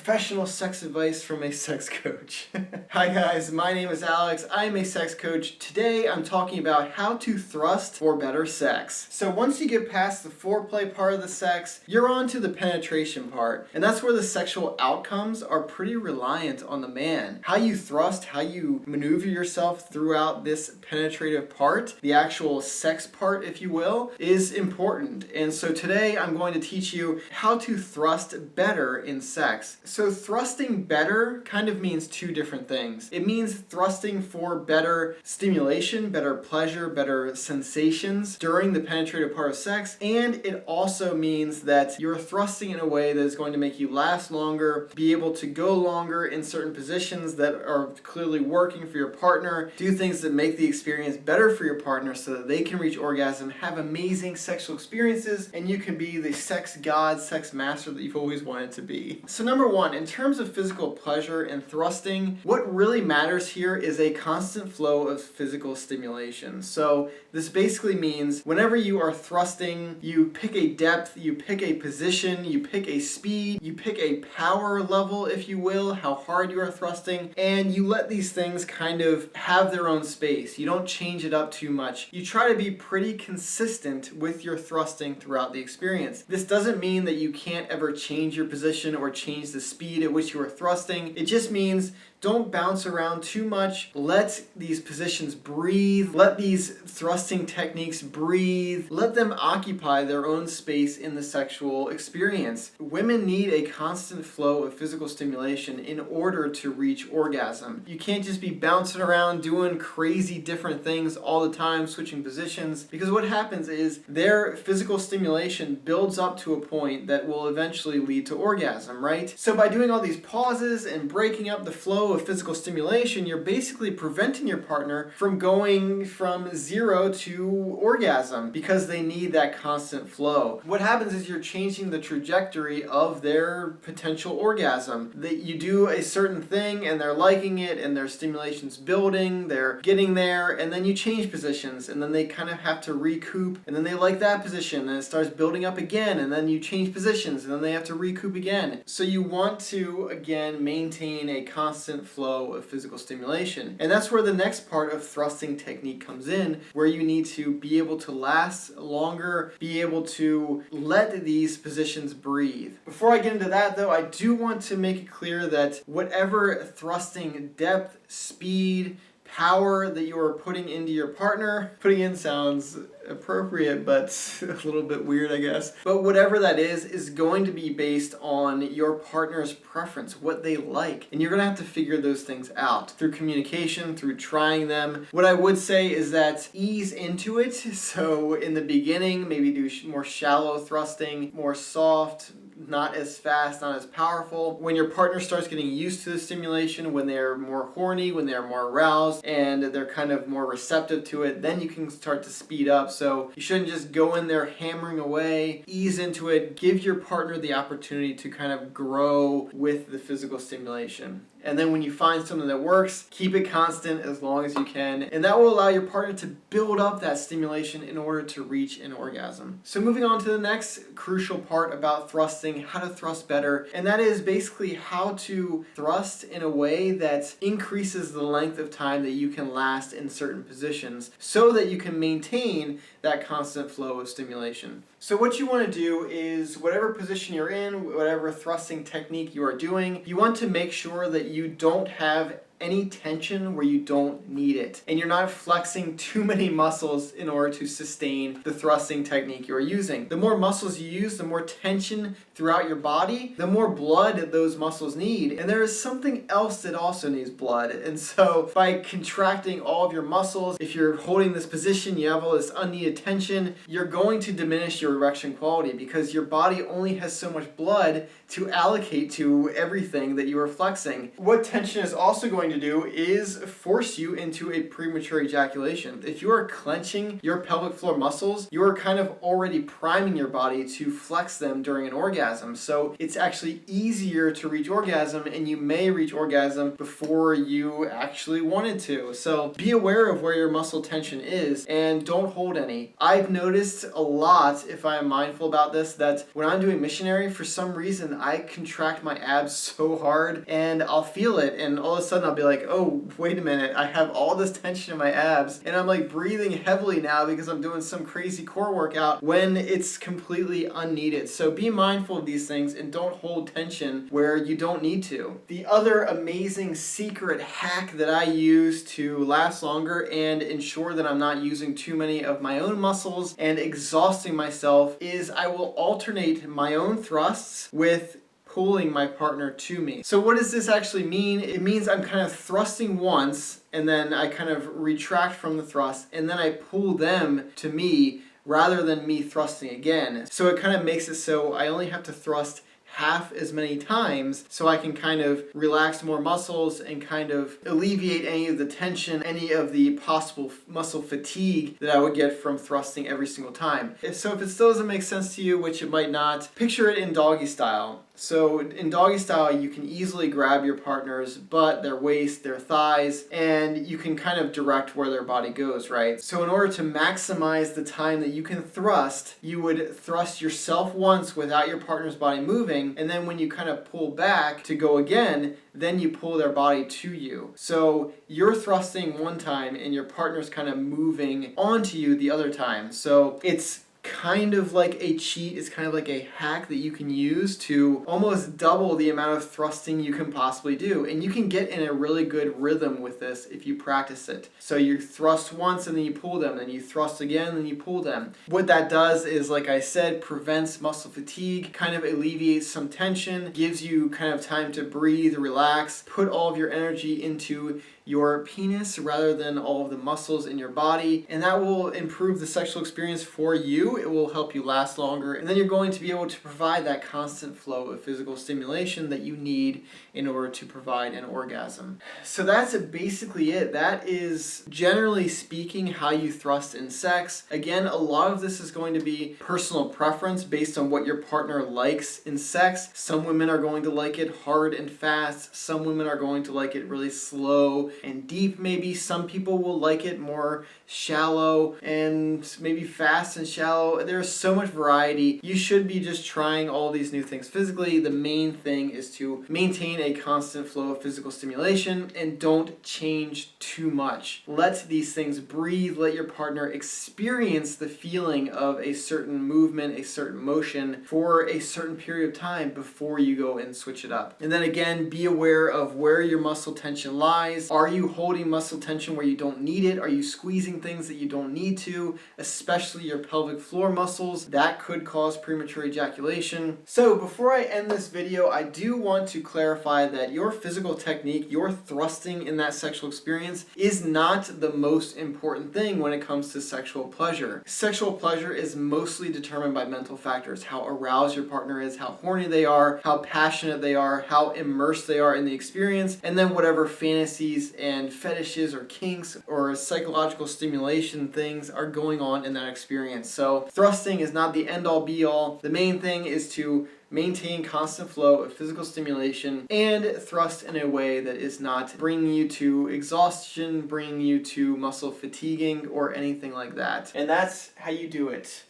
professional sex advice from a sex coach. Hi guys, my name is Alex. I'm a sex coach. Today I'm talking about how to thrust for better sex. So once you get past the foreplay part of the sex, you're on to the penetration part. And that's where the sexual outcomes are pretty reliant on the man. How you thrust, how you maneuver yourself throughout this penetrative part, the actual sex part if you will, is important. And so today I'm going to teach you how to thrust better in sex. So thrusting better kind of means two different things. It means thrusting for better stimulation, better pleasure, better sensations during the penetrative part of sex, and it also means that you're thrusting in a way that is going to make you last longer, be able to go longer in certain positions that are clearly working for your partner, do things that make the experience better for your partner so that they can reach orgasm, have amazing sexual experiences, and you can be the sex god, sex master that you've always wanted to be. So number one, in terms of physical pleasure and thrusting, what really matters here is a constant flow of physical stimulation. So this basically means whenever you are thrusting, you pick a depth, you pick a position, you pick a speed, you pick a power level, if you will, how hard you are thrusting, and you let these things kind of have their own space. You don't change it up too much. You try to be pretty consistent with your thrusting throughout the experience. This doesn't mean that you can't ever change your position or change the speed at which you are thrusting. It just means don't bounce around too much. Let these positions breathe. Let these thrusting techniques breathe. Let them occupy their own space in the sexual experience. Women need a constant flow of physical stimulation in order to reach orgasm. You can't just be bouncing around doing crazy different things all the time, switching positions, because what happens is their physical stimulation builds up to a point that will eventually lead to orgasm, right? So by doing all these pauses and breaking up the flow of physical stimulation, you're basically preventing your partner from going from 0 to orgasm because they need that constant flow. What happens is you're changing the trajectory of their potential orgasm. That you do a certain thing and they're liking it and their stimulation's building, they're getting there, and then you change positions and then they kind of have to recoup and then they like that position and it starts building up again and then you change positions and then they have to recoup again. So you want to, again, maintain a constant flow of physical stimulation. And that's where the next part of thrusting technique comes in, where you need to be able to last longer, be able to let these positions breathe. Before I get into that though, I do want to make it clear that whatever thrusting depth, speed, power that you are putting into your partner, putting in sounds appropriate but a little bit weird I guess, but whatever that is going to be based on your partner's preference, what they like, and you're gonna have to figure those things out through communication, through trying them. What I would say is that ease into it. So in the beginning, maybe do more shallow thrusting, more soft, not as fast, not as powerful. When your partner starts getting used to the stimulation, when they're more horny, when they're more aroused, and they're kind of more receptive to it, then you can start to speed up. So you shouldn't just go in there hammering away. Ease into it. Give your partner the opportunity to kind of grow with the physical stimulation. And then when you find something that works, keep it constant as long as you can. And that will allow your partner to build up that stimulation in order to reach an orgasm. So moving on to the next crucial part about thrusting, how to thrust better. And that is basically how to thrust in a way that increases the length of time that you can last in certain positions so that you can maintain that constant flow of stimulation. So what you want to do is whatever position you're in, whatever thrusting technique you are doing, you want to make sure that you don't have any tension where you don't need it. And you're not flexing too many muscles in order to sustain the thrusting technique you're using. The more muscles you use, the more tension throughout your body, the more blood those muscles need. And there is something else that also needs blood. And so by contracting all of your muscles, if you're holding this position, you have all this unneeded tension, you're going to diminish your erection quality because your body only has so much blood to allocate to everything that you are flexing. What tension is also going going to do is force you into a premature ejaculation. If you are clenching your pelvic floor muscles, you are kind of already priming your body to flex them during an orgasm. So it's actually easier to reach orgasm, and you may reach orgasm before you actually wanted to. So be aware of where your muscle tension is and don't hold any. I've noticed a lot, if I am mindful about this, that when I'm doing missionary, for some reason I contract my abs so hard and I'll feel it, and all of a sudden I'll be like, oh, wait a minute, I have all this tension in my abs and I'm like breathing heavily now because I'm doing some crazy core workout when it's completely unneeded. So be mindful of these things and don't hold tension where you don't need to. The other amazing secret hack that I use to last longer and ensure that I'm not using too many of my own muscles and exhausting myself is I will alternate my own thrusts with pulling my partner to me. So what does this actually mean? It means I'm kind of thrusting once and then I kind of retract from the thrust and then I pull them to me rather than me thrusting again. So it kind of makes it so I only have to thrust half as many times so I can kind of relax more muscles and kind of alleviate any of the tension, any of the possible muscle fatigue that I would get from thrusting every single time. If it still doesn't make sense to you, which it might not, picture it in doggy style. So in doggy style, you can easily grab your partner's butt, their waist, their thighs, and you can kind of direct where their body goes, right? So in order to maximize the time that you can thrust, you would thrust yourself once without your partner's body moving, and then when you kind of pull back to go again, then you pull their body to you. So you're thrusting one time and your partner's kind of moving onto you the other time. So it's kind of like a cheat, it's kind of like a hack that you can use to almost double the amount of thrusting you can possibly do. And you can get in a really good rhythm with this if you practice it. So you thrust once and then you pull them, then you thrust again and then you pull them. What that does is, like I said, prevents muscle fatigue, kind of alleviates some tension, gives you kind of time to breathe, relax, put all of your energy into your penis rather than all of the muscles in your body, and that will improve the sexual experience for you. It will help you last longer, and then you're going to be able to provide that constant flow of physical stimulation that you need in order to provide an orgasm. So that's basically it. That is, generally speaking, how you thrust in sex. Again, a lot of this is going to be personal preference based on what your partner likes in sex. Some women are going to like it hard and fast. Some women are going to like it really slow and deep. Maybe some people will like it more shallow and maybe fast and shallow. There's so much variety. You should be just trying all these new things physically. The main thing is to maintain a constant flow of physical stimulation and don't change too much. Let these things breathe. Let your partner experience the feeling of a certain movement, a certain motion for a certain period of time before you go and switch it up. And then again, be aware of where your muscle tension lies. Are you holding muscle tension where you don't need it? Are you squeezing things that you don't need to, especially your pelvic floor muscles? That could cause premature ejaculation. So before I end this video, I do want to clarify that your physical technique, your thrusting in that sexual experience is not the most important thing when it comes to sexual pleasure. Sexual pleasure is mostly determined by mental factors: how aroused your partner is, how horny they are, how passionate they are, how immersed they are in the experience, and then whatever fantasies and fetishes or kinks or psychological stimulation things are going on in that experience. So thrusting is not the end all be all. The main thing is to maintain constant flow of physical stimulation and thrust in a way that is not bringing you to exhaustion, bringing you to muscle fatiguing, or anything like that. And that's how you do it.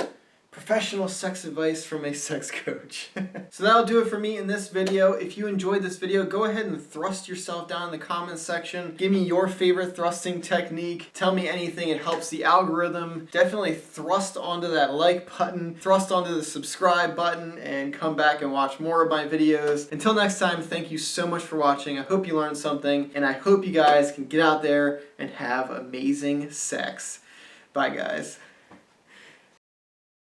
Professional sex advice from a sex coach. So that'll do it for me in this video. If you enjoyed this video, go ahead and thrust yourself down in the comments section. Give me your favorite thrusting technique. Tell me anything. It helps the algorithm. Definitely thrust onto that like button, thrust onto the subscribe button, and come back and watch more of my videos. Until next time, thank you so much for watching. I hope you learned something, and I hope you guys can get out there and have amazing sex. Bye, guys.